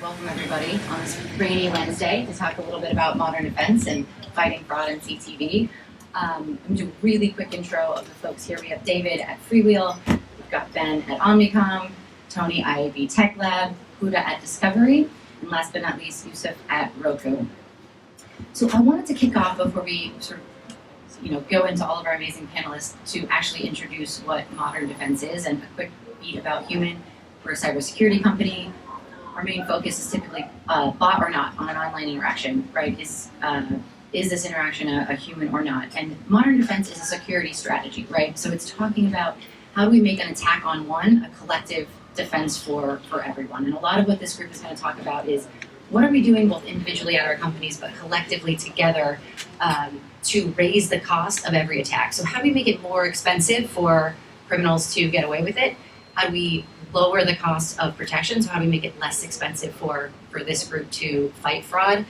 welcome everybody on this rainy Wednesday to talk a little bit about modern defense and fighting fraud in CTV. I'm going to do a really quick intro of the folks here. We have David at Freewheel, we've got Ben at Omnicom, Tony IAB Tech Lab, Huda at Discovery, and last but not least, Yusuf at Roku. So I wanted to kick off before we sort of go into all of our amazing panelists to actually introduce what modern defense is and a quick beat about Human. We're a cybersecurity company. Our main focus is typically bot or not on an online interaction, right? Is this interaction a human or not? And modern defense is a security strategy, right? So it's talking about how do we make an attack on one a collective defense for everyone. And a lot of what this group is going to talk about is what are we doing both individually at our companies but collectively together to raise the cost of every attack. So how do we make it more expensive for criminals to get away with it? How do we lower the cost of protection? So how do we make it less expensive for this group to fight fraud?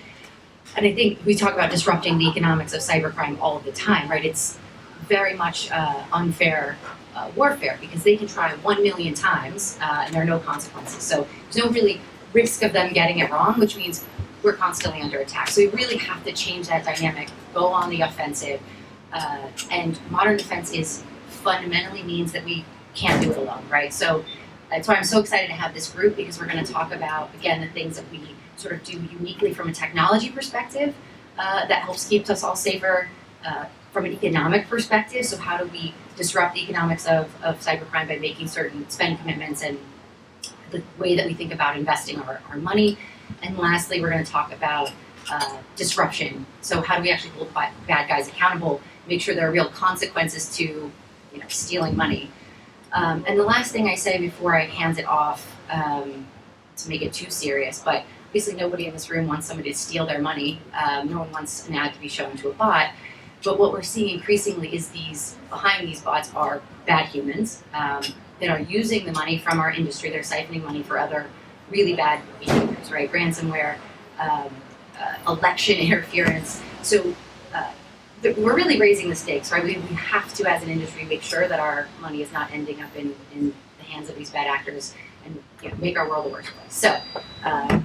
And I think we talk about disrupting the economics of cybercrime all of the time, right? It's very much unfair warfare because they can try 1 million times and there are no consequences. So there's no really risk of them getting it wrong, which means we're constantly under attack. So we really have to change that dynamic, go on the offensive, and modern defense is fundamentally means that we can't do it alone, right? So that's why I'm so excited to have this group, because we're going to talk about, again, the things that we sort of do uniquely from a technology perspective that helps keep us all safer, from an economic perspective. So how do we disrupt the economics of cybercrime by making certain spend commitments and the way that we think about investing our money. And lastly, we're going to talk about disruption. So how do we actually hold bad guys accountable, make sure there are real consequences to stealing money. And the last thing I say before I hand it off, to make it too serious, but obviously nobody in this room wants somebody to steal their money. No one wants an ad to be shown to a bot. But what we're seeing increasingly is behind these bots are bad humans that are using the money from our industry. They're siphoning money for other really bad behaviors, right? Ransomware, election interference. So we're really raising the stakes, right? We have to, as an industry, make sure that our money is not ending up in the hands of these bad actors and make our world a worse place. So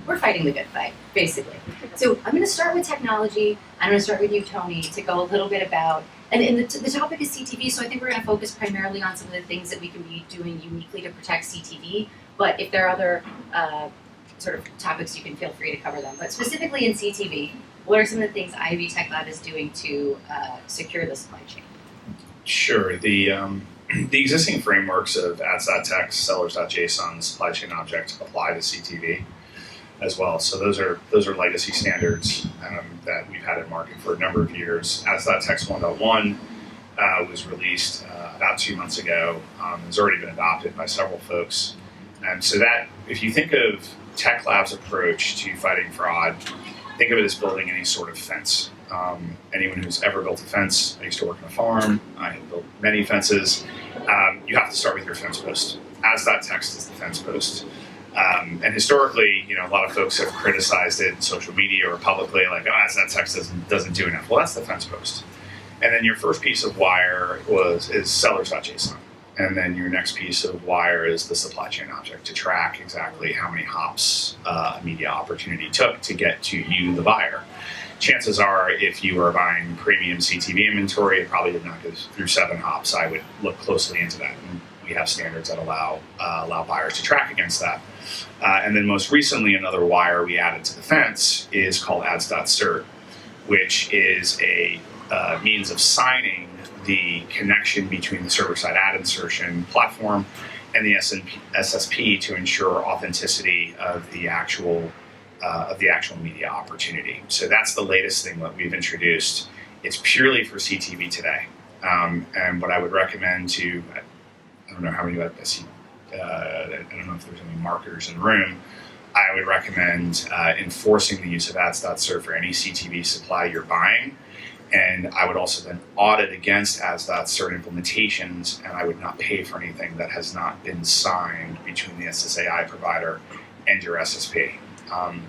we're fighting the good fight, basically. So I'm going to start with technology. I'm going to start with you, Tony, to go a little bit about, and the topic is CTV, so I think we're going to focus primarily on some of the things that we can be doing uniquely to protect CTV. But if there are other sort of topics, you can feel free to cover them. But specifically in CTV, what are some of the things IAB Tech Lab is doing to secure the supply chain? Sure. The existing frameworks of ads.txt, sellers.json, supply chain object apply to CTV as well. So those are legacy standards that we've had in market for a number of years. Ads.txt 1.1 was released about 2 months ago. It's already been adopted by several folks. And so that, if you think of Tech Lab's approach to fighting fraud, think of it as building any sort of fence. Anyone who's ever built a fence, I used to work on a farm, I have built many fences, you have to start with your fence post. Ads.txt is the fence post. And historically, a lot of folks have criticized it in social media or publicly, like, Ads.txt doesn't do enough. Well, that's the fence post. And then your first piece of wire is sellers.json. And then your next piece of wire is the supply chain object to track exactly how many hops a media opportunity took to get to you, the buyer. Chances are, if you are buying premium CTV inventory, it probably did not go through 7 hops. I would look closely into that. And we have standards that allow buyers to track against that. And then most recently, another wire we added to the fence is called ads.cert, which is a means of signing the connection between the server-side ad insertion platform and the SSP to ensure authenticity of the actual media opportunity. So that's the latest thing that we've introduced. It's purely for CTV today. And what I would recommend to, I don't know how many, I don't know if there's any marketers in the room, I would recommend enforcing the use of ads.cert for any CTV supply you're buying. And I would also then audit against ads.cert implementations, and I would not pay for anything that has not been signed between the SSAI provider and your SSP.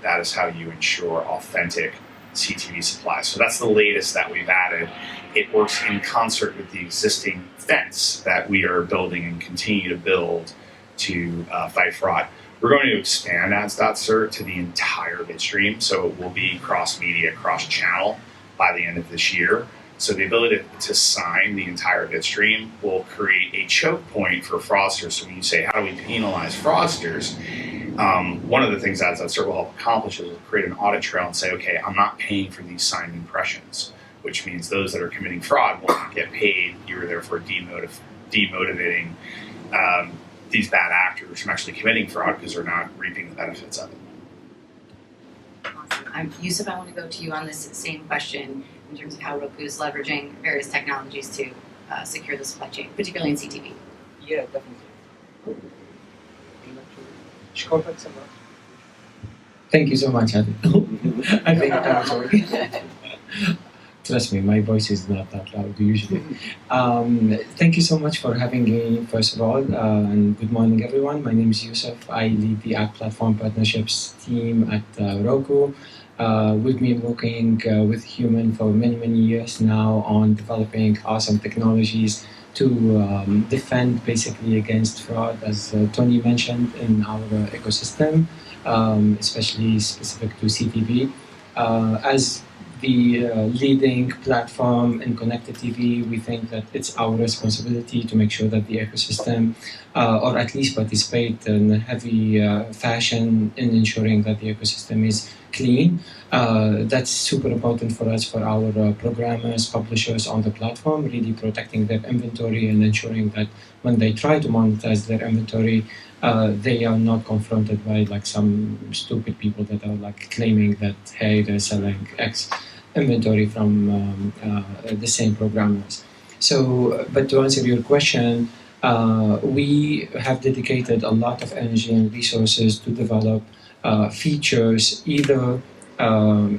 That is how you ensure authentic CTV supply. So that's the latest that we've added. It works in concert with the existing fence that we are building and continue to build to fight fraud. We're going to expand ads.cert to the entire bitstream, so it will be cross-media, cross-channel by the end of this year. So the ability to sign the entire bitstream will create a choke point for fraudsters. So when you say, how do we penalize fraudsters? One of the things ads.cert will help accomplish is create an audit trail and say, okay, I'm not paying for these signed impressions, which means those that are committing fraud will not get paid. You're therefore demotivating these bad actors from actually committing fraud because they're not reaping the benefits of it. Awesome. Youssef, I want to go to you on this same question in terms of how Roku is leveraging various technologies to secure the supply chain, particularly in CTV. Yeah, definitely. Thank you so much, Ellie. I think that was working. Trust me, my voice is not that loud usually. Thank you so much for having me, first of all, and good morning, everyone. My name is Youssef. I lead the Ad Platform Partnerships team at Roku. We've been working with Human for many, many years now on developing awesome technologies to defend basically against fraud, as Tony mentioned, in our ecosystem, especially specific to CTV. As the leading platform in connected TV, we think that it's our responsibility to make sure that the ecosystem, or at least participate in a heavy fashion in ensuring that the ecosystem is clean. That's super important for us, for our programmers, publishers on the platform, really protecting their inventory and ensuring that when they try to monetize their inventory, they are not confronted by like some stupid people that are like claiming that, hey, they're selling X inventory from the same programmers. So, but to answer your question, we have dedicated a lot of energy and resources to develop features either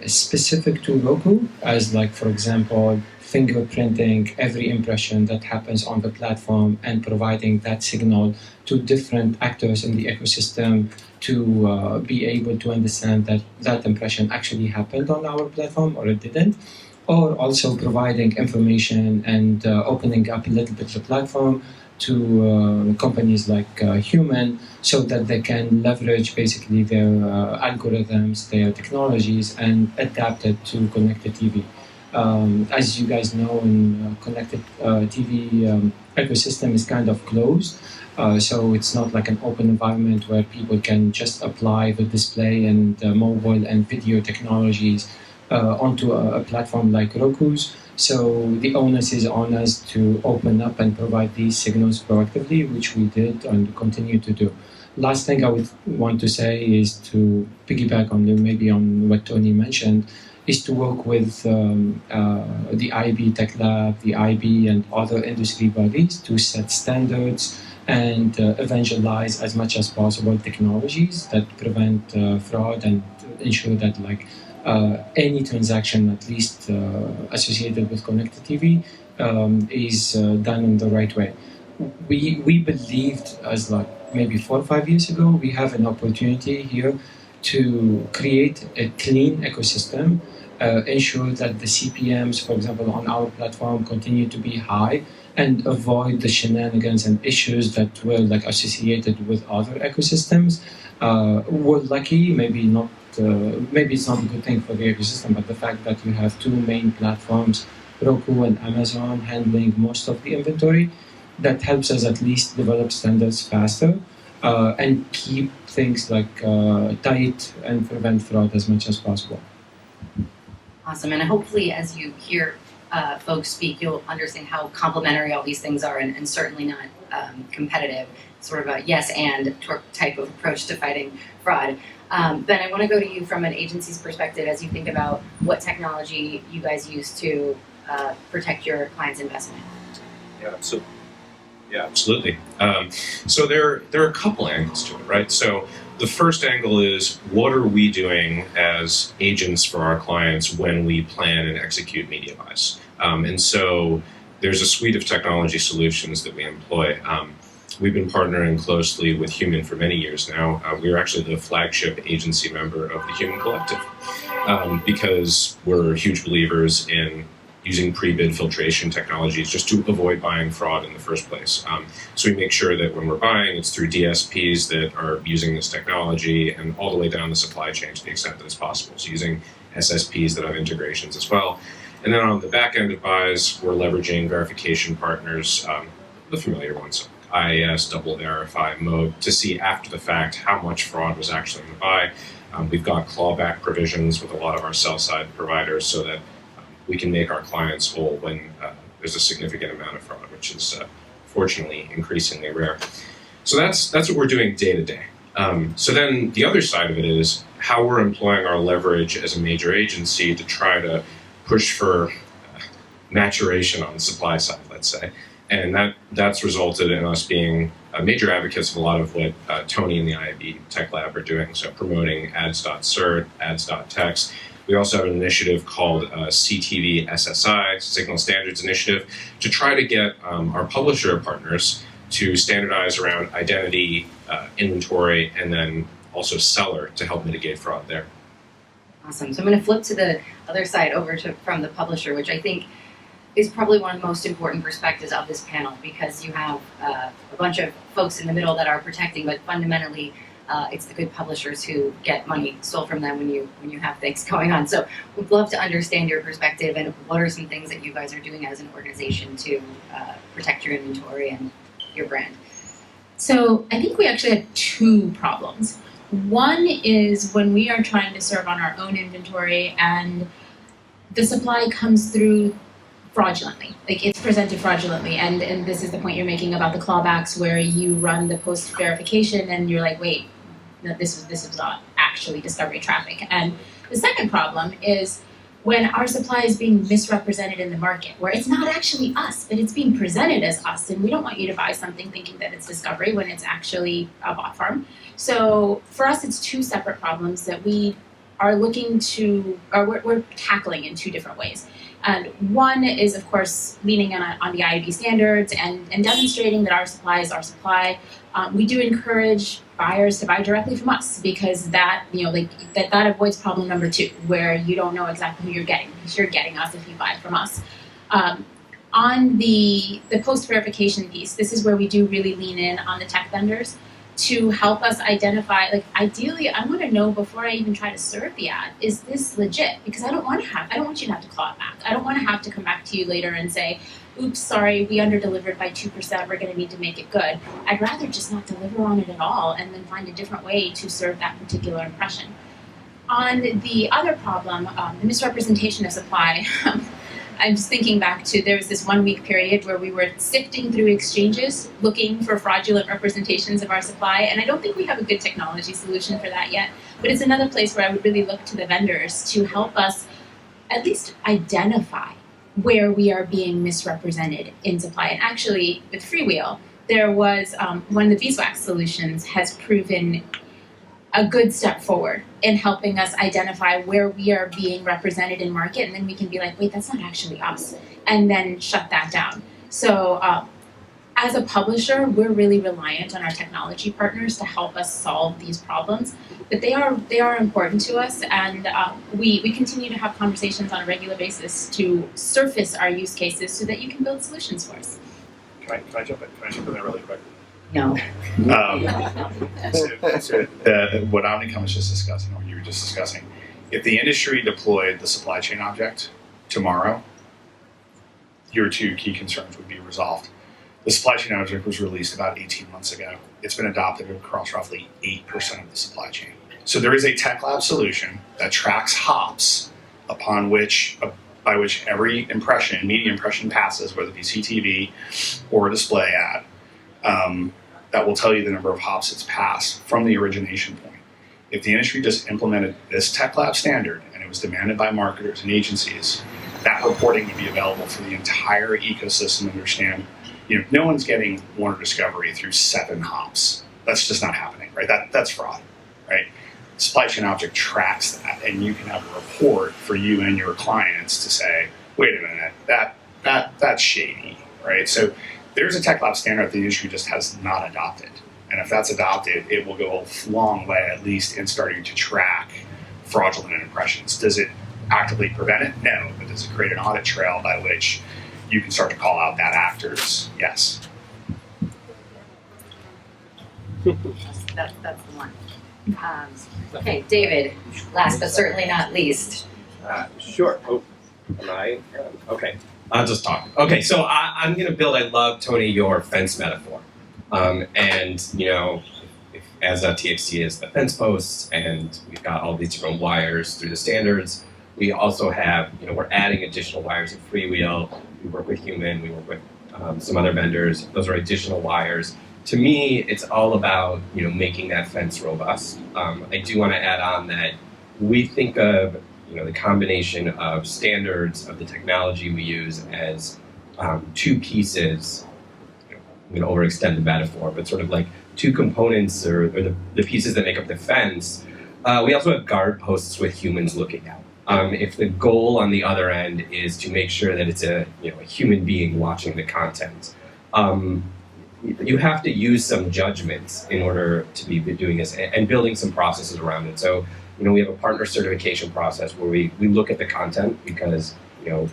specific to Roku, as like, for example, fingerprinting every impression that happens on the platform and providing that signal to different actors in the ecosystem to be able to understand that that impression actually happened on our platform or it didn't, or also providing information and opening up a little bit the platform to companies like Human, so that they can leverage basically their algorithms, their technologies, and adapt it to connected TV. As you guys know, in connected TV ecosystem is kind of closed, so it's not like an open environment where people can just apply the display and mobile and video technologies onto a platform like Roku's. So the onus is on us to open up and provide these signals proactively, which we did and continue to do. Last thing I would want to say is to piggyback on maybe on what Tony mentioned, is to work with the IB Tech Lab, the IB and other industry bodies to set standards and evangelize as much as possible technologies that prevent fraud and ensure that like any transaction, at least associated with connected TV, is done in the right way. We believed, as like maybe 4 or 5 years ago, we have an opportunity here to create a clean ecosystem, ensure that the CPMs, for example, on our platform continue to be high, and avoid the shenanigans and issues that were like associated with other ecosystems. We're lucky, maybe not. Maybe it's not a good thing for the ecosystem, but the fact that you have two main platforms, Roku and Amazon, handling most of the inventory, that helps us at least develop standards faster and keep things like tight and prevent fraud as much as possible. Awesome, and hopefully as you hear folks speak, you'll understand how complementary all these things are, and certainly not competitive, sort of a yes and type of approach to fighting fraud. Ben, I want to go to you from an agency's perspective as you think about what technology you guys use to protect your clients' investment. Yeah, absolutely. So there are a couple angles to it, right? So the first angle is, what are we doing as agents for our clients when we plan and execute media buys? And so there's a suite of technology solutions that we employ. We've been partnering closely with Human for many years now. We're actually the flagship agency member of the Human Collective because we're huge believers in using pre-bid filtration technologies just to avoid buying fraud in the first place. So we make sure that when we're buying, it's through DSPs that are using this technology and all the way down the supply chain to the extent that it's possible. So using SSPs that have integrations as well. And then on the back end of buys, we're leveraging verification partners, the familiar ones, IAS, Double Verify, Mode, to see after the fact how much fraud was actually in the buy. We've got clawback provisions with a lot of our sell-side providers so that we can make our clients whole when there's a significant amount of fraud, which is fortunately increasingly rare. So that's what we're doing day to day. So then the other side of it is how we're employing our leverage as a major agency to try to push for maturation on the supply side, let's say. And that's resulted in us being major advocates of a lot of what Tony and the IAB Tech Lab are doing, so promoting ads.cert, ads.text. We also have an initiative called CTV SSI, Signal Standards Initiative, to try to get our publisher partners to standardize around identity, inventory, and then also seller to help mitigate fraud there. Awesome. So I'm going to flip to the other side over to from the publisher, which I think is probably one of the most important perspectives of this panel, because you have a bunch of folks in the middle that are protecting, but fundamentally it's the good publishers who get money stole from them when you have things going on. So we'd love to understand your perspective and what are some things that you guys are doing as an organization to protect your inventory and your brand. So I think we actually have two problems. One is when we are trying to serve on our own inventory and the supply comes through fraudulently, like it's presented fraudulently, and this is the point you're making about the clawbacks where you run the post verification and you're like, wait, no, this is not actually discovery traffic. And the second problem is when our supply is being misrepresented in the market, where it's not actually us, but it's being presented as us, and we don't want you to buy something thinking that it's discovery when it's actually a bot farm. So for us, it's two separate problems that we are looking to, or we're tackling in two different ways. And one is, of course, leaning on the IAB standards and demonstrating that our supply is our supply. We do encourage buyers to buy directly from us because that avoids problem number two, where you don't know exactly who you're getting, because you're getting us if you buy from us. On the post verification piece, this is where we do really lean in on the tech vendors to help us identify, like, ideally, I want to know before I even try to serve the ad, is this legit? Because I don't want you to have to claw it back. I don't want to have to come back to you later and say, oops, sorry, we underdelivered by 2%, we're going to need to make it good. I'd rather just not deliver on it at all and then find a different way to serve that particular impression. On the other problem, the misrepresentation of supply, I'm just thinking back to, there was this 1 week period where we were sifting through exchanges looking for fraudulent representations of our supply, and I don't think we have a good technology solution for that yet, but it's another place where I would really look to the vendors to help us at least identify where we are being misrepresented in supply. And actually, with Freewheel, there was one of the beeswax solutions has proven a good step forward in helping us identify where we are being represented in market, and then we can be like, wait, that's not actually us, and then shut that down. So as a publisher, we're really reliant on our technology partners to help us solve these problems, but they are important to us, and we continue to have conversations on a regular basis to surface our use cases so that you can build solutions for us. Can I jump in there really quick? No. So what Omnicom was just discussing, or you were just discussing, if the industry deployed the supply chain object tomorrow, your two key concerns would be resolved. The supply chain object was released about 18 months ago. It's been adopted across roughly 8% of the supply chain. So there is a tech lab solution that tracks hops upon by which every impression, media impression passes, whether it be CTV or a display ad, that will tell you the number of hops it's passed from the origination point. If the industry just implemented this tech lab standard and it was demanded by marketers and agencies, that reporting would be available for the entire ecosystem to understand, no one's getting Warner Discovery through 7 hops. That's just not happening, right? That's fraud, right? Supply chain object tracks that, and you can have a report for you and your clients to say, wait a minute, that's shady, right? So there's a tech lab standard that the industry just has not adopted. And if that's adopted, it will go a long way, at least in starting to track fraudulent impressions. Does it actively prevent it? No, but does it create an audit trail by which you can start to call out bad actors? Yes. That's the one. Okay, David, last but certainly not least. Sure. Oh, am I? Okay. I'll just talk. Okay, so I'm going to build, I love, Tony, your fence metaphor. And, if as a TXT is the fence posts, and we've got all these different wires through the standards, we also have, we're adding additional wires in Freewheel. We work with Human, we work with some other vendors. Those are additional wires. To me, it's all about, making that fence robust. I do want to add on that we think of, the combination of standards, of the technology we use as two pieces. I'm going to overextend the metaphor, but sort of like two components or the pieces that make up the fence. We also have guard posts with humans looking out. If the goal on the other end is to make sure that it's a human being watching the content, you have to use some judgments in order to be doing this and building some processes around it. So, we have a partner certification process where we look at the content because,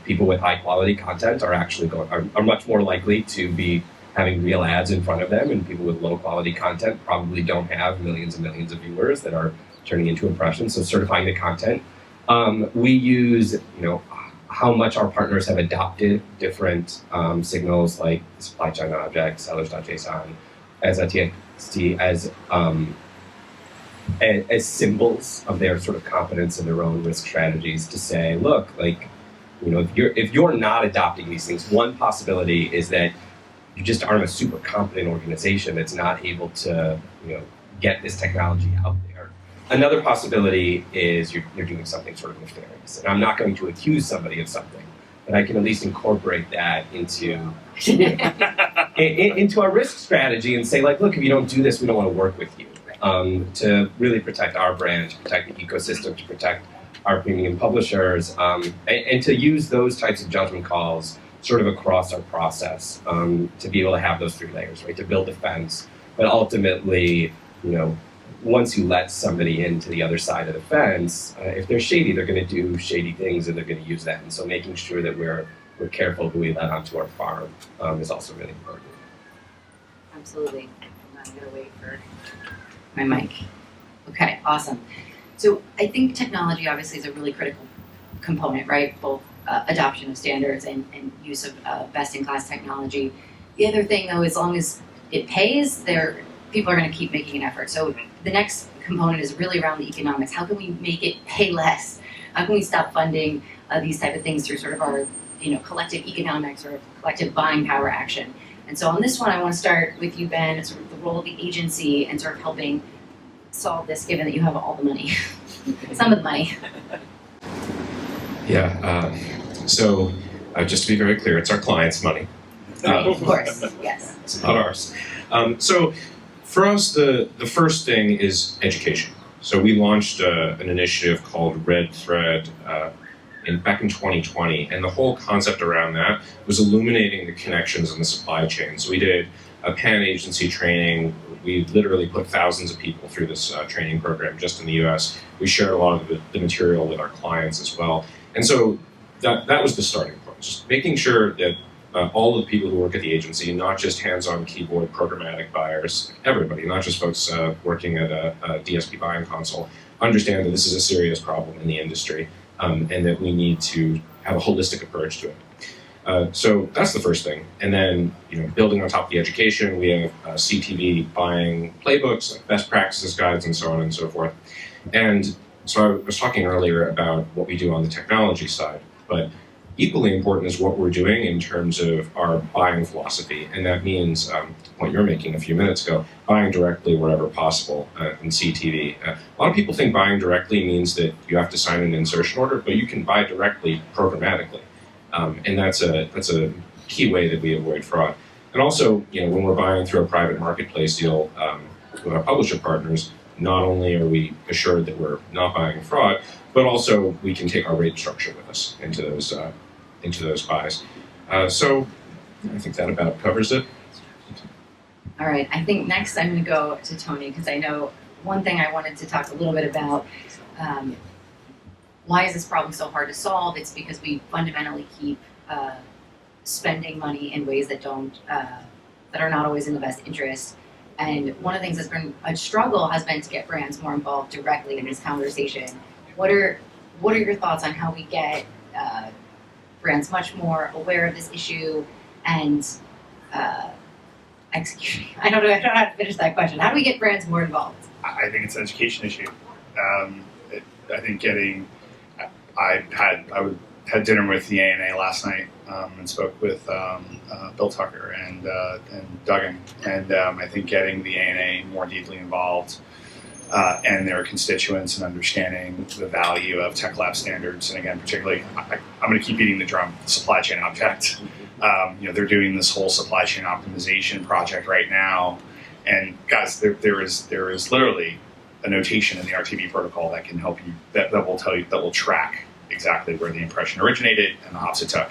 people with high quality content are actually are much more likely to be having real ads in front of them, and people with low quality content probably don't have millions and millions of viewers that are turning into impressions. So certifying the content. We use, how much our partners have adopted different signals like supply chain object, sellers.json, as a TXT, as symbols of their sort of competence and their own risk strategies to say, look, if you're not adopting these things, one possibility is that you just aren't a super competent organization that's not able to, get this technology out there. Another possibility is you're doing something sort of nefarious. And I'm not going to accuse somebody of something, but I can at least incorporate that into our risk strategy and say, look, if you don't do this, we don't want to work with you. To really protect our brand, to protect the ecosystem, to protect our premium publishers, and to use those types of judgment calls sort of across our process to be able to have those three layers, right? To build a fence, but ultimately, once you let somebody into the other side of the fence, if they're shady, they're going to do shady things and they're going to use that. And so making sure that we're careful who we let onto our farm is also really important. Absolutely. I'm going to wait for my mic. Okay, awesome. So I think technology obviously is a really critical component, right? Both adoption of standards and use of best-in-class technology. The other thing, though, as long as it pays, people are going to keep making an effort. So the next component is really around the economics. How can we make it pay less? How can we stop funding these type of things through sort of our collective economics or collective buying power action? And so on this one, I want to start with you, Ben, sort of the role of the agency and sort of helping solve this, given that you have all the money, some of the money. Yeah. So just to be very clear, it's our clients' money. Right, of course, yes. It's not ours. So for us, the first thing is education. So we launched an initiative called Red Thread back in 2020, and the whole concept around that was illuminating the connections in the supply chain. So we did a pan-agency training. We literally put thousands of people through this training program just in the US. We shared a lot of the material with our clients as well. And so that was the starting point, just making sure that all of the people who work at the agency, not just hands-on keyboard programmatic buyers, everybody, not just folks working at a DSP buying console, understand that this is a serious problem in the industry and that we need to have a holistic approach to it. So that's the first thing. And then, building on top of the education, we have CTV buying playbooks, like best practices guides, and so on and so forth. And so I was talking earlier about what we do on the technology side, but equally important is what we're doing in terms of our buying philosophy. And that means, the point you're making a few minutes ago, buying directly wherever possible in CTV. A lot of people think buying directly means that you have to sign an insertion order, but you can buy directly programmatically. And that's a key way that we avoid fraud. And also, when we're buying through a private marketplace deal with our publisher partners, not only are we assured that we're not buying fraud, but also we can take our rate structure with us into those buys. So I think that about covers it. All right, I think next I'm going to go to Tony, because I know one thing I wanted to talk a little bit about why is this problem so hard to solve? It's because we fundamentally keep spending money in ways that that are not always in the best interest. And one of the things that's been a struggle has been to get brands more involved directly in this conversation. What are your thoughts on how we get brands much more aware of this issue and executing? I don't know how to finish that question. How do we get brands more involved? I think it's an education issue. I think I had dinner with the ANA last night and spoke with Bill Tucker and Duggan, and I think getting the ANA more deeply involved and their constituents and understanding the value of tech lab standards, and again, particularly, I'm going to keep beating the drum, supply chain object. They're doing this whole supply chain optimization project right now, and guys, there is literally a notation in the RTB protocol that can help you, that will tell you, that will track exactly where the impression originated and the hops it took.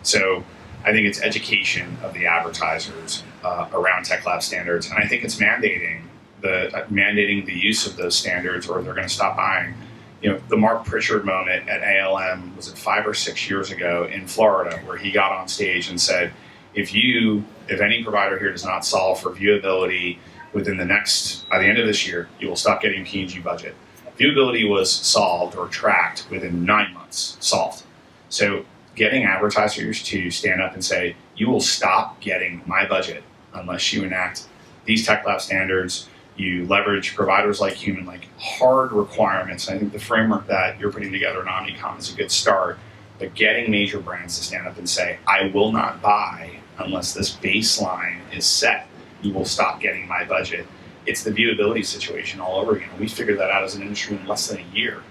So I think it's education of the advertisers around tech lab standards, and I think it's mandating the use of those standards, or they're going to stop buying. The Mark Pritchard moment at ALM, was it 5 or 6 years ago in Florida, where he got on stage and said, if any provider here does not solve for viewability by the end of this year, you will stop getting P&G budget. Viewability was solved or tracked within 9 months, solved. So getting advertisers to stand up and say, you will stop getting my budget unless you enact these tech lab standards, you leverage providers like Human, like hard requirements. I think the framework that you're putting together in Omnicom is a good start, but getting major brands to stand up and say, I will not buy unless this baseline is set. You will stop getting my budget. It's the viewability situation all over again. We figured that out as an industry in less than a year.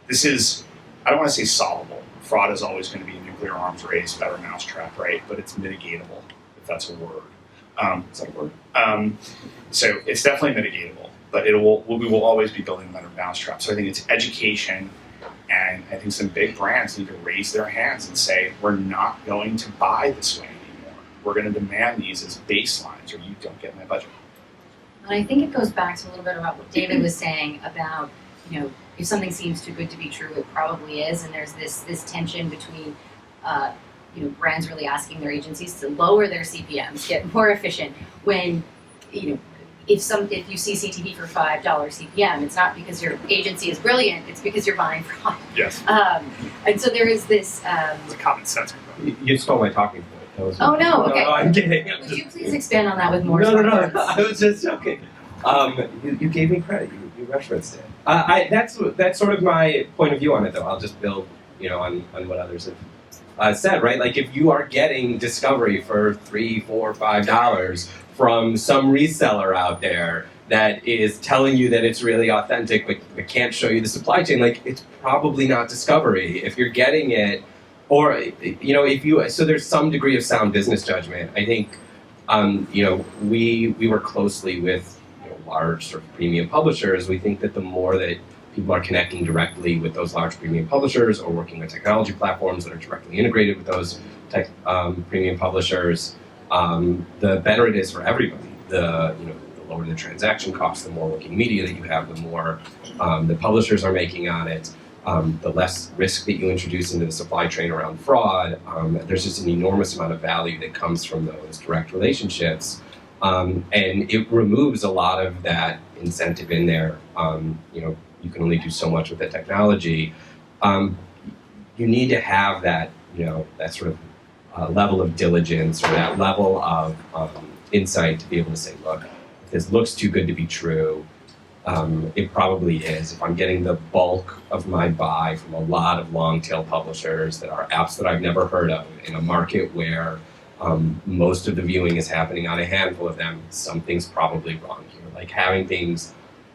This is, I don't want to say solvable. Fraud is always going to be a nuclear arms race, better mousetrap, right? But it's mitigatable, if that's a word. Is that a word? So it's definitely mitigatable, but we will always be building a better mousetrap. So I think it's education, and I think some big brands need to raise their hands and say, we're not going to buy this way anymore. We're going to demand these as baselines, or you don't get my budget. And I think it goes back to a little bit about what David was saying about, if something seems too good to be true, it probably is, and there's this tension between brands really asking their agencies to lower their CPMs, get more efficient. When if you see CTV for $5 CPM, it's not because your agency is brilliant; it's because you're buying fraud. Yes. And so there is this. It's a common sense. You stole my talking point. Oh no! Okay. No, I'm kidding. Would you please expand on that with more? No. words? I was just joking. You gave me credit. You referenced it. That's sort of my point of view on it, though. I'll just build, on what others have said, right? Like if you are getting discovery for $3, $4, $5 from some reseller out there that is telling you that it's really authentic, but can't show you the supply chain, like it's probably not discovery. If you're getting it, or so there's some degree of sound business judgment. I think, we work closely with large sort of premium publishers. We think that the more that people are connecting directly with those large premium publishers, or working with technology platforms that are directly integrated with those premium publishers, the better it is for everybody. The lower the transaction costs, the more working media that you have, the more the publishers are making on it, the less risk that you introduce into the supply chain around fraud. There's just an enormous amount of value that comes from those direct relationships. And it removes a lot of that incentive in there. You can only do so much with the technology. You need to have that, that sort of level of diligence, or that level of insight to be able to say, look, if this looks too good to be true, it probably is. If I'm getting the bulk of my buy from a lot of long-tail publishers that are apps that I've never heard of in a market where most of the viewing is happening on a handful of them, something's probably wrong here. Like having things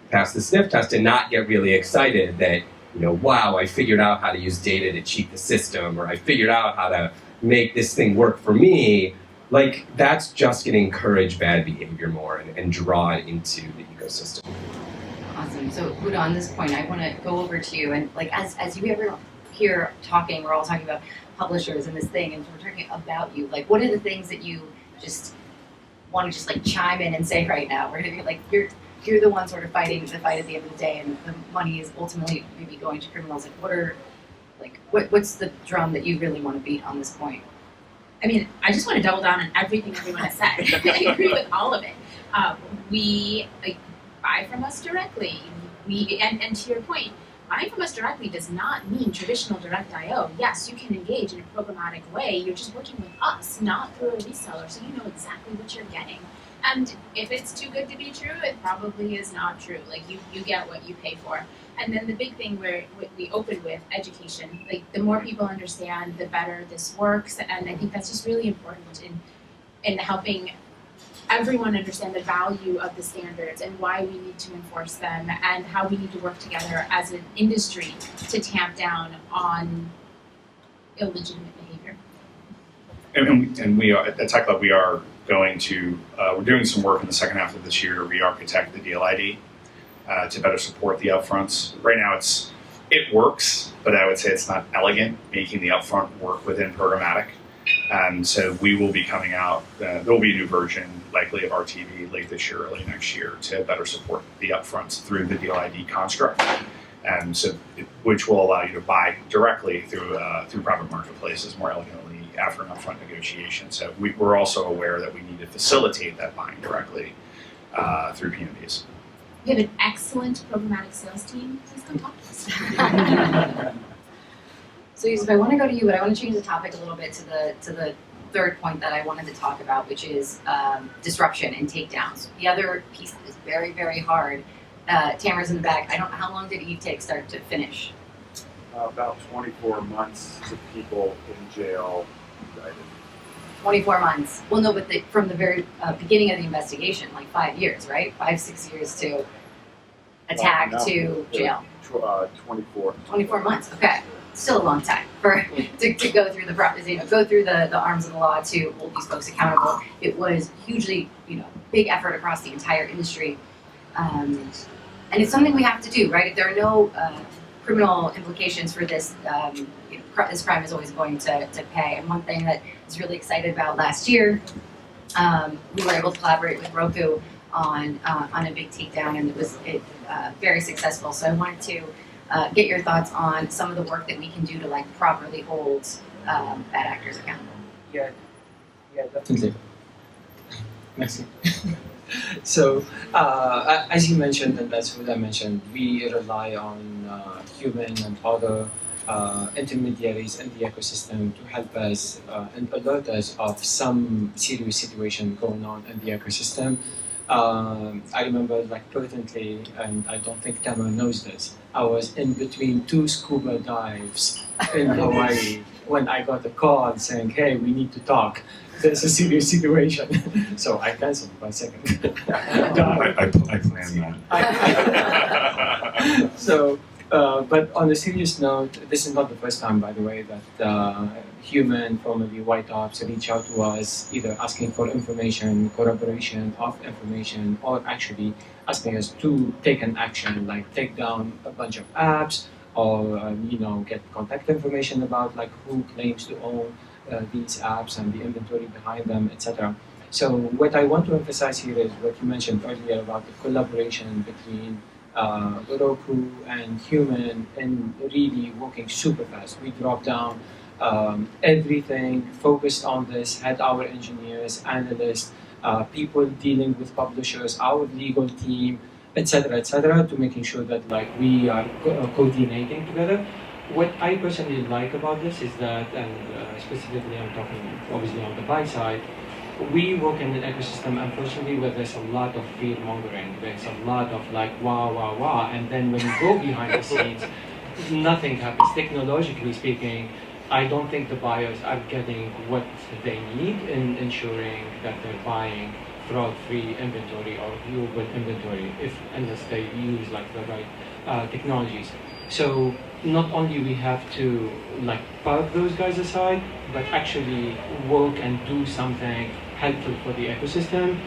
pass the sniff test and not get really excited that, wow, I figured out how to use data to cheat the system, or I figured out how to make this thing work for me. Like that's just going to encourage bad behavior more and draw it into the ecosystem. Awesome. So Huda, on this point, I want to go over to you, and like as you ever hear talking, we're all talking about publishers and this thing, and we're talking about you. Like, what are the things that you just want to just like chime in and say right now? We're gonna be like, you're the one sort of fighting the fight at the end of the day, and the money is ultimately maybe going to criminals. Like, what's the drum that you really want to beat on this point? I mean, I just want to double down on everything everyone has said. I agree with all of it. We buy from us directly. And to your point, buying from us directly does not mean traditional direct IO. Yes, you can engage in a programmatic way. You're just working with us, not through a reseller, so you know exactly what you're getting. And if it's too good to be true, it probably is not true. Like you get what you pay for. And then the big thing where we opened with education, like the more people understand, the better this works. And I think that's just really important in helping everyone understand the value of the standards and why we need to enforce them and how we need to work together as an industry to tamp down on illegitimate behavior. And we are at Tech Lab. We are going to we're doing some work in the second half of this year to re-architect the deal ID to better support the upfronts. Right now, it works, but I would say it's not elegant making the upfront work within programmatic. And so we will be coming out. There will be a new version, likely of RTV, late this year, early next year, to better support the upfronts through the deal ID construct, and so which will allow you to buy directly through private marketplaces more elegantly after an upfront negotiation. So we're also aware that we need to facilitate that buying directly through PMBs. We have an excellent programmatic sales team. Please come talk to us. So Yusuf, I want to go to you, but I want to change the topic a little bit to the third point that I wanted to talk about, which is disruption and takedowns. The other piece that is very, very hard. Tamara's in the back. I don't know, how long did Eve take start to finish? About 24 months to people in jail indicted. 24 months. Well, no, but from the very beginning of the investigation, like 5 years, right? 5-6 years to attack to jail. 24. 24 months. Okay. Still a long time to go through the arms of the law to hold these folks accountable. It was hugely, big effort across the entire industry, and it's something we have to do, right? If there are no criminal implications for this, this crime is always going to pay. And one thing that I was really excited about last year, we were able to collaborate with Roku on a big takedown, and it was very successful. So I wanted to get your thoughts on some of the work that we can do to properly hold bad actors accountable. Yeah, definitely. Merci. So, as you mentioned, and that's what I mentioned, we rely on human and other intermediaries in the ecosystem to help us and alert us of some serious situation going on in the ecosystem. I remember, pertinently, and I don't think Tamara knows this, I was in between 2 scuba dives in Hawaii when I got a call saying, hey, we need to talk. There's a serious situation. So I canceled by second. I planned that. So, but on a serious note, this is not the first time, by the way, that human, formerly White Ops, reach out to us, either asking for information, corroboration of information, or actually asking us to take an action, like take down a bunch of apps, or get contact information about who claims to own these apps and the inventory behind them, etc. So what I want to emphasize here is what you mentioned earlier about the collaboration between Roku and human, and really working super fast. We dropped down everything, focused on this, had our engineers, analysts, people dealing with publishers, our legal team, etc., to making sure that we are coordinating together. What I personally like about this is that, and specifically I'm talking obviously on the buy side, we work in an ecosystem, unfortunately, where there's a lot of fear mongering. There's a lot of wow, and then when you go behind the scenes, nothing happens. Technologically speaking, I don't think the buyers are getting what they need in ensuring that they're buying fraud-free inventory or viewable inventory, unless they use the right technologies. So not only we have to park those guys aside, but actually work and do something helpful for the ecosystem,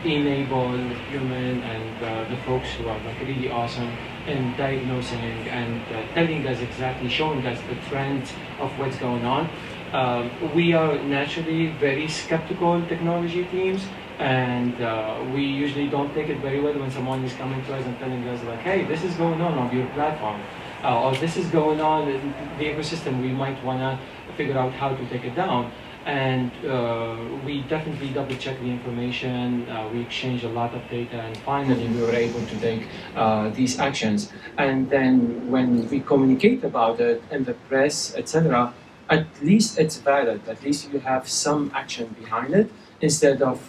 enable human and the folks who are really awesome in diagnosing and telling us exactly, showing us the trends of what's going on. We are naturally very skeptical technology teams, And we usually don't take it very well when someone is coming to us and telling us like, hey, this is going on your platform, or this is going on in the ecosystem, we might want to figure out how to take it down. And we definitely double check the information, we exchange a lot of data, and finally we were able to take these actions. And then when we communicate about it in the press, etc., at least it's valid, at least you have some action behind it, instead of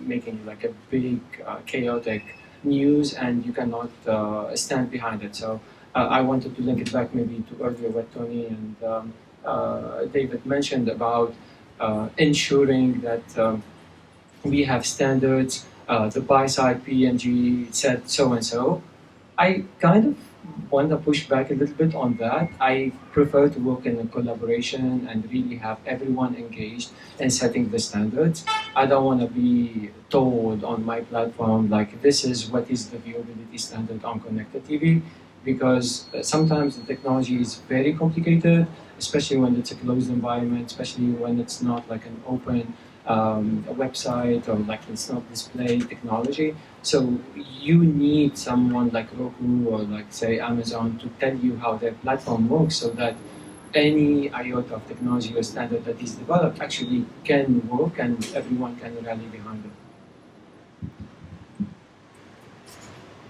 making like a big chaotic news and you cannot stand behind it. So I wanted to link it back maybe to earlier what Tony and David mentioned about ensuring that we have standards. The buy side P&G said so and so. I kind of want to push back a little bit on that. I prefer to work in a collaboration and really have everyone engaged in setting the standards. I don't want to be told on my platform like this is what is the viewability standard on connected TV, because sometimes the technology is very complicated, especially when it's a closed environment, especially when it's not like an open a website or like it's not display technology. So you need someone like Roku or like say Amazon to tell you how their platform works, so that any iota of technology or standard that is developed actually can work and everyone can rally behind it.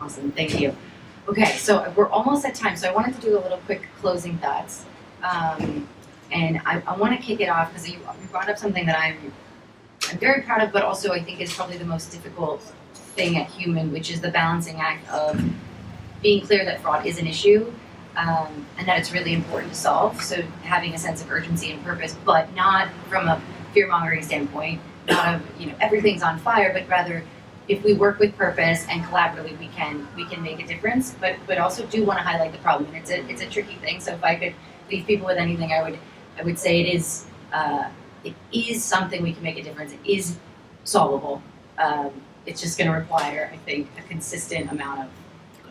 Awesome, thank you. Okay, so we're almost at time, so I wanted to do a little quick closing thoughts. And I want to kick it off because you brought up something that I'm very proud of, but also I think is probably the most difficult thing at Human, which is the balancing act of being clear that fraud is an issue and that it's really important to solve. So having a sense of urgency and purpose, but not from a fear-mongering standpoint, not of everything's on fire, but rather if we work with purpose and collaboratively, we can make a difference. But also do want to highlight the problem, and it's a tricky thing. So if I could leave people with anything, I would say it is something we can make a difference. It is solvable. It's just going to require, I think, a consistent amount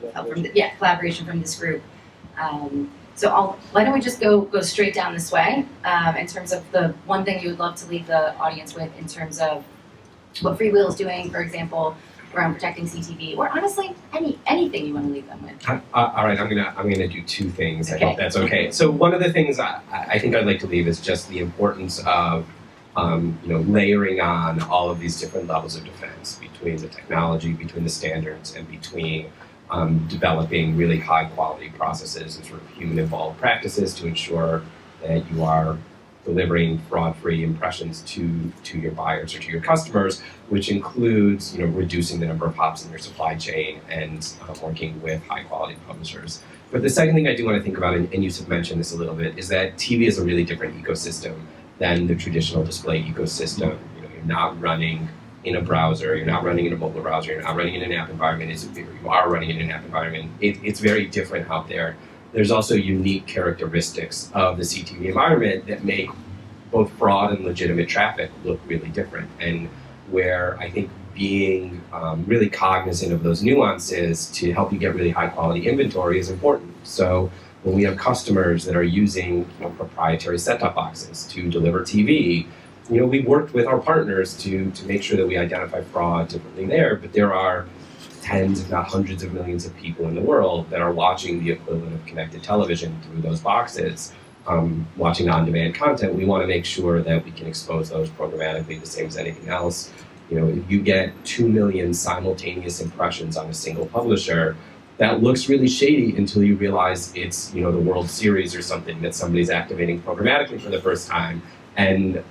of help from collaboration from this group. So why don't we just go straight down this way in terms of the one thing you would love to leave the audience with in terms of what Freewheel is doing, for example, around protecting CTV, or honestly anything you want to leave them with. All right, I'm gonna do two things. Okay. I hope that's okay. So one of the things I think I'd like to leave is just the importance of layering on all of these different levels of defense between the technology, between the standards, and between developing really high quality processes and sort of human involved practices to ensure that you are delivering fraud-free impressions to your buyers or to your customers, which includes reducing the number of hops in your supply chain and working with high-quality publishers. But the second thing I do want to think about, and Youssef mentioned this a little bit, is that TV is a really different ecosystem than the traditional display ecosystem. You're not running in a browser, you're not running in a mobile browser, you're not running in an app environment. You are running in an app environment. It's very different out there. There's also unique characteristics of the CTV environment that make both fraud and legitimate traffic look really different, and where I think being really cognizant of those nuances to help you get really high quality inventory is important. So when we have customers that are using proprietary set-top boxes to deliver TV, we worked with our partners to make sure that we identify fraud differently there, but there are tens, if not hundreds of millions of people in the world that are watching the equivalent of connected television through those boxes, watching on-demand content. We want to make sure that we can expose those programmatically the same as anything else. If you get 2 million simultaneous impressions on a single publisher, that looks really shady until you realize it's the World Series or something that somebody's activating programmatically for the first time, and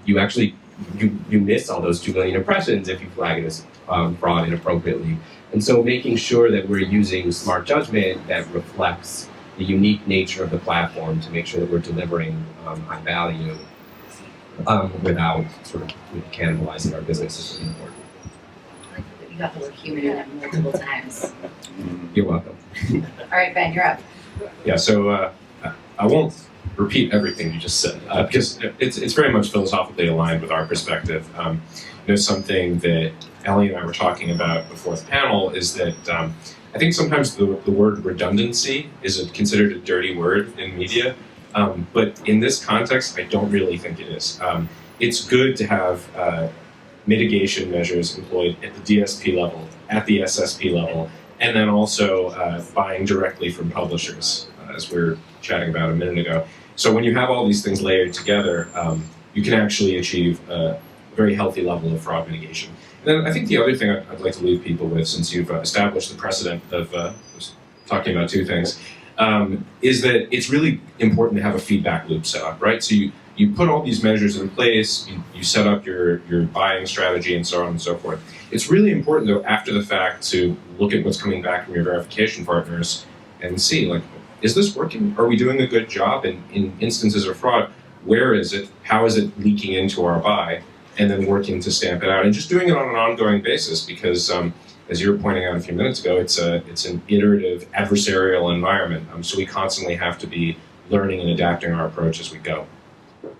you actually you miss all those 2 million impressions if you flag it as fraud inappropriately. And so making sure that we're using smart judgment that reflects the unique nature of the platform to make sure that we're delivering high value without sort of cannibalizing our business is really important. You got the word human in it multiple times. You're welcome. All right, Ben, you're up. Yeah, so I won't repeat everything you just said because it's very much philosophically aligned with our perspective. Something that Ellie and I were talking about before the panel is that I think sometimes the word redundancy is considered a dirty word in media, but in this context, I don't really think it is. It's good to have mitigation measures employed at the DSP level, at the SSP level, and then also buying directly from publishers, as we were chatting about a minute ago. So when you have all these things layered together, you can actually achieve a very healthy level of fraud mitigation. And then I think the other thing I'd like to leave people with, since you've established the precedent of talking about two things, is that it's really important to have a feedback loop set up, right? So you put all these measures in place, you set up your buying strategy and so on and so forth. It's really important, though, after the fact, to look at what's coming back from your verification partners and see, like, is this working? Are we doing a good job? In instances of fraud, where is it? How is it leaking into our buy? And then working to stamp it out, and just doing it on an ongoing basis, because as you were pointing out a few minutes ago, it's an iterative adversarial environment. So we constantly have to be learning and adapting our approach as we go.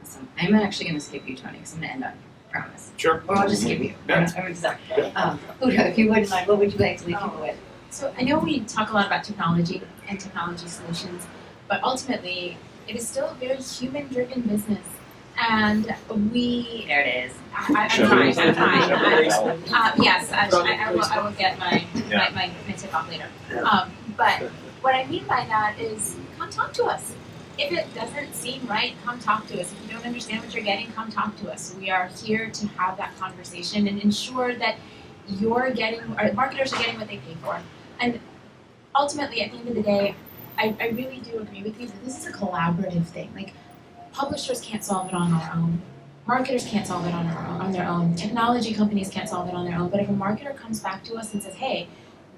Awesome. I'm actually going to skip you, Tony, because I'm going to end on you. Promise. Sure. Or I'll just skip you. Yeah. I'm excited. Udo, if you wouldn't mind, what would you like to leave people with? So I know we talk a lot about technology and technology solutions, but ultimately it is still a very human-driven business. And we... There it is. I'm trying. Yes, I will get my tip off later. But what I mean by that is, come talk to us. If it doesn't seem right, come talk to us. If you don't understand what you're getting, come talk to us. We are here to have that conversation and ensure that marketers are getting what they pay for. And ultimately, at the end of the day, I really do agree with you that this is a collaborative thing. Like, publishers can't solve it on their own. Marketers can't solve it on their own. Technology companies can't solve it on their own. But if a marketer comes back to us and says, hey,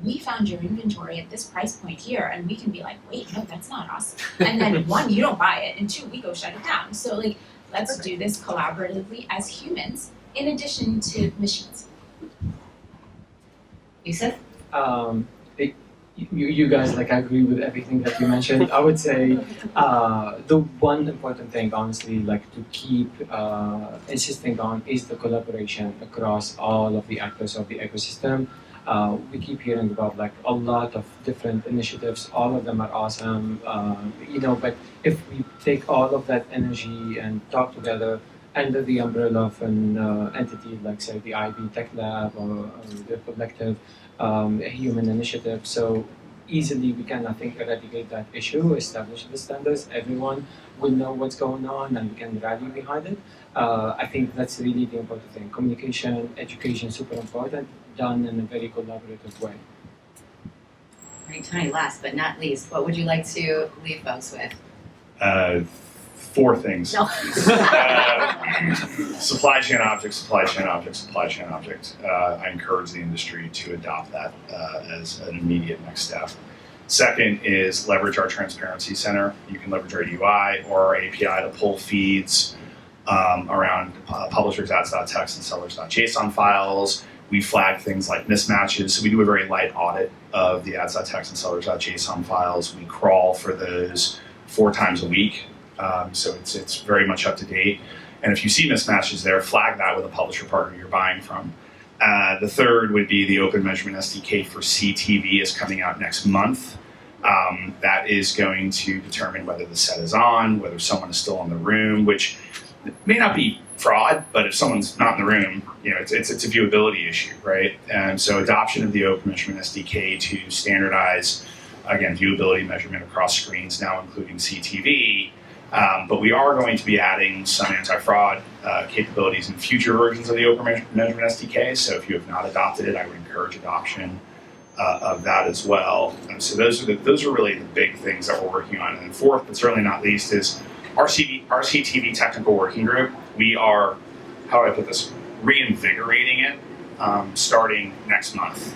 we found your inventory at this price point here, and we can be like, wait, no, that's not us. And then one, you don't buy it, and two, we go shut it down. So like, let's do this collaboratively as humans, in addition to machines. Youssef? You guys, like, I agree with everything that you mentioned. I would say the one important thing, honestly, like, to keep insisting on is the collaboration across all of the actors of the ecosystem. We keep hearing about, like, a lot of different initiatives. All of them are awesome, but if we take all of that energy and talk together under the umbrella of an entity like, say, the IB Tech Lab or the collective human initiative, so easily we can, I think, eradicate that issue, establish the standards, everyone will know what's going on and we can rally behind it. I think that's really the important thing. Communication, education, super important, done in a very collaborative way. All right, Tony, last but not least, what would you like to leave folks with? 4 things. No. Supply chain object, supply chain object, supply chain object. I encourage the industry to adopt that as an immediate next step. Second is leverage our transparency center. You can leverage our UI or our API to pull feeds around publishers' ads.txt and sellers.json files. We flag things like mismatches. So we do a very light audit of the ads.txt and sellers.json files. We crawl for those 4 times a week. So it's very much up to date. And if you see mismatches there, flag that with a publisher partner you're buying from. The third would be the Open Measurement SDK for CTV is coming out next month. That is going to determine whether the set is on, whether someone is still in the room, which may not be fraud, but if someone's not in the room, it's a viewability issue, right? And so adoption of the Open Measurement SDK to standardize, again, viewability measurement across screens, now including CTV. But we are going to be adding some anti-fraud capabilities in future versions of the Open Measurement SDK. So if you have not adopted it, I would encourage adoption of that as well. And so those are really the big things that we're working on. And then fourth, but certainly not least, is our CTV technical working group. We are, how do I put this, reinvigorating it starting next month,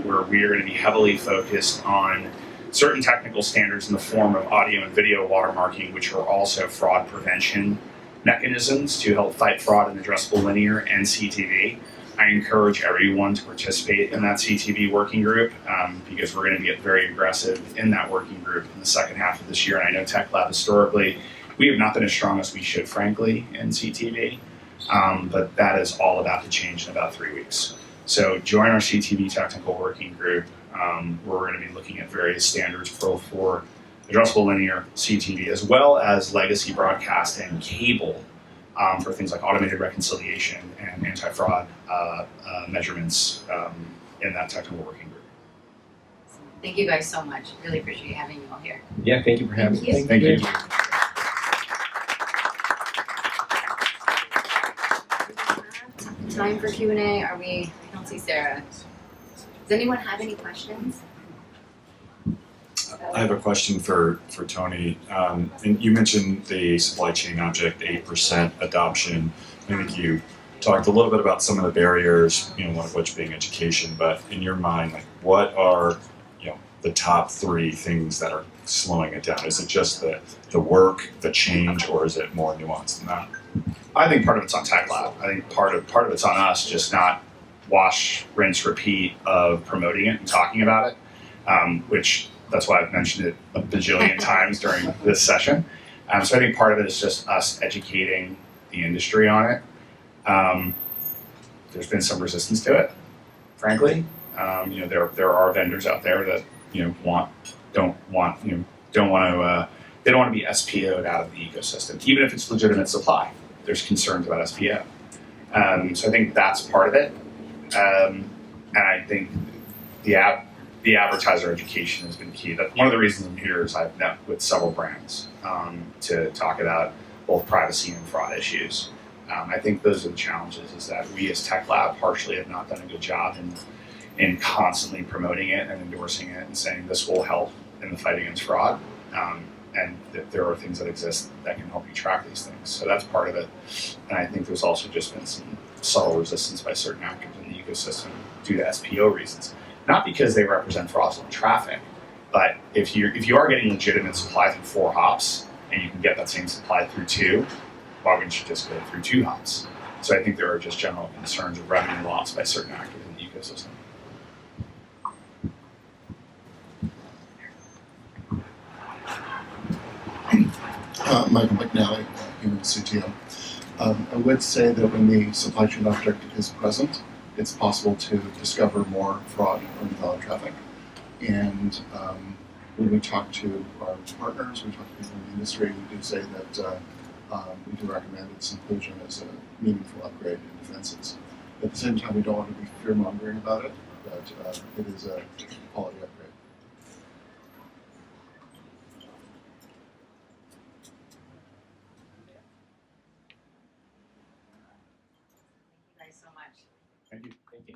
where we are going to be heavily focused on certain technical standards in the form of audio and video watermarking, which are also fraud prevention mechanisms to help fight fraud in addressable linear and CTV. I encourage everyone to participate in that CTV working group because we're going to get very aggressive in that working group in the second half of this year. And I know Tech Lab historically, we have not been as strong as we should, frankly, in CTV, but that is all about to change in about 3 weeks. So join our CTV technical working group. We're going to be looking at various standards for addressable linear CTV, as well as legacy broadcast and cable for things like automated reconciliation and anti-fraud measurements in that technical working group. Thank you guys so much. Really appreciate having you all here. Yeah, thank you for having us. Thank you. Time for Q&A. Are we? I don't see Sarah. Does anyone have any questions? I have a question for Tony. And you mentioned the supply chain object 8% adoption. I think you talked a little bit about some of the barriers, one of which being education. But in your mind, like, what are the top 3 things that are slowing it down? Is it just the work, the change, or is it more nuanced than that? I think part of it's on Tech Lab. I think part of it's on us just not wash, rinse, repeat of promoting it and talking about it, which that's why I've mentioned it a bajillion times during this session. So I think part of it is just us educating the industry on it. There's been some resistance to it, frankly. There are vendors out there that don't want to be SPO'd out of the ecosystem, even if it's legitimate supply. There's concerns about SPO. So I think that's part of it. And I think the advertiser education has been key. One of the reasons I'm here is I've met with several brands to talk about both privacy and fraud issues. I think those are the challenges, is that we as Tech Lab partially have not done a good job in constantly promoting it and endorsing it and saying this will help in the fight against fraud. And that there are things that exist that can help you track these things. So that's part of it. And I think there's also just been some subtle resistance by certain actors in the ecosystem due to SPO reasons. Not because they represent fraudulent traffic, but if you are getting legitimate supply through 4 hops and you can get that same supply through 2, why wouldn't you just go through 2 hops? So I think there are just general concerns of revenue loss by certain actors in the ecosystem. Michael McNally, human CTO. I would say that when the supply chain object is present, it's possible to discover more fraud or invalid traffic. And when we talk to our partners, we talk to people in the industry, we do say that we do recommend its inclusion as a meaningful upgrade in defenses. At the same time, we don't want to be fear-mongering about it, but it is a quality upgrade. Thank you guys so much. Thank you. Thank you.